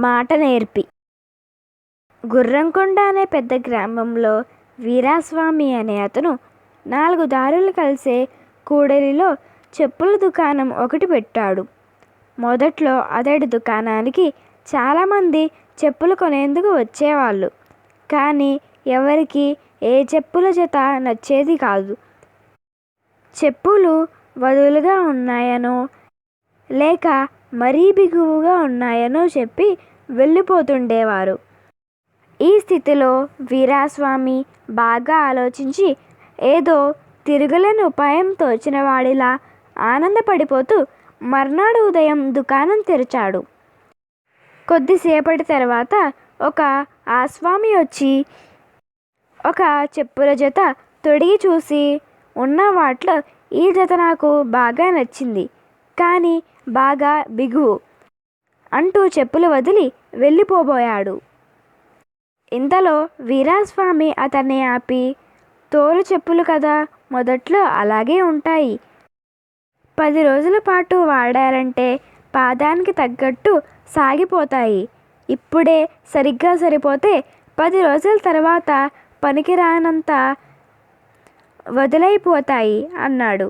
మాట నేర్పి. గుర్రంకొండ అనే పెద్ద గ్రామంలో వీరాస్వామి అనే అతను 4 దారులు కలిసే కూడలిలో చెప్పుల దుకాణం ఒకటి పెట్టాడు. మొదట్లో అతడి దుకాణానికి చాలామంది చెప్పులు కొనేందుకు వచ్చేవాళ్ళు. కానీ ఎవరికి ఏ చెప్పుల జత నచ్చేది కాదు. చెప్పులు వదులుగా ఉన్నాయనో లేక మరీ బిగువుగా ఉన్నాయనో చెప్పి వెళ్ళిపోతుండేవారు. ఈ స్థితిలో వీరాస్వామి బాగా ఆలోచించి ఏదో తిరుగులేని ఉపాయం తోచిన వాడిలా ఆనందపడిపోతూ మర్నాడు ఉదయం దుకాణం తెరిచాడు. కొద్దిసేపటి తర్వాత ఒక ఆస్వామి వచ్చి ఒక చెప్పుల జత తొడిగి చూసి, ఉన్న వాటిలో ఈ జత నాకు బాగా నచ్చింది, కానీ బాగా బిగువు అంటూ చెప్పులు వదిలి వెళ్ళిపోబోయాడు. ఇంతలో వీరాస్వామి అతన్ని ఆపి, తోలు చెప్పులు కదా, మొదట్లో అలాగే ఉంటాయి. 10 రోజుల పాటు వాడారంటే పాదానికి తగ్గట్టు సాగిపోతాయి. ఇప్పుడే సరిగ్గా సరిపోతే 10 రోజుల తర్వాత పనికిరానంత వదిలైపోతాయి అన్నాడు.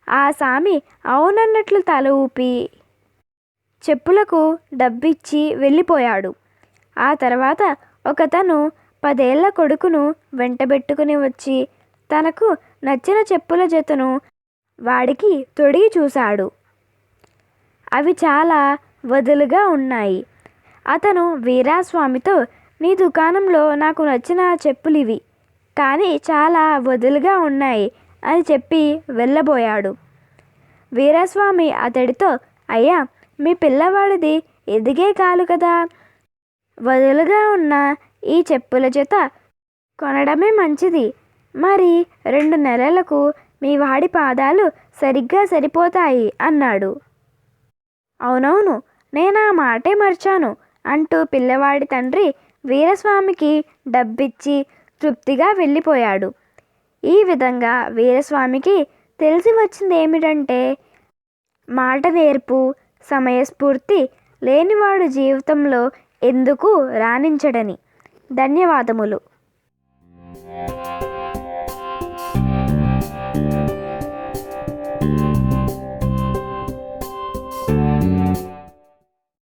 ఆ సామి అవునన్నట్లు తల ఊపి చెప్పులకు డబ్బిచ్చి వెళ్ళిపోయాడు. ఆ తర్వాత ఒకతను 10 ఏళ్ల కొడుకును వెంటబెట్టుకుని వచ్చి తనకు నచ్చిన చెప్పుల జతను వాడికి తొడిగి చూశాడు. అవి చాలా వదులుగా ఉన్నాయి. అతను వీరాస్వామితో, నీ దుకాణంలో నాకు నచ్చిన చెప్పులివి, కానీ చాలా వదులుగా ఉన్నాయి అని చెప్పి వెళ్ళబోయాడు. వీరాస్వామి అతడితో, అయ్యా, మీ పిల్లవాడిది ఎదిగే కాలు కదా, వదులుగా ఉన్న ఈ చెప్పుల జత కొనడమే మంచిది. మరి 2 నెలలకు మీ వాడి పాదాలు సరిగ్గా సరిపోతాయి అన్నాడు. అవునవును, నేనా మాటే మర్చాను అంటూ పిల్లవాడి తండ్రి వీరాస్వామికి డబ్బిచ్చి తృప్తిగా వెళ్ళిపోయాడు. ఈ విధంగా వీరాస్వామికి తెలిసి వచ్చింది ఏమిటంటే, మాట నేర్పు, సమయస్ఫూర్తి లేనివాడు జీవితంలో ఎందుకు రాణించడని. ధన్యవాదములు.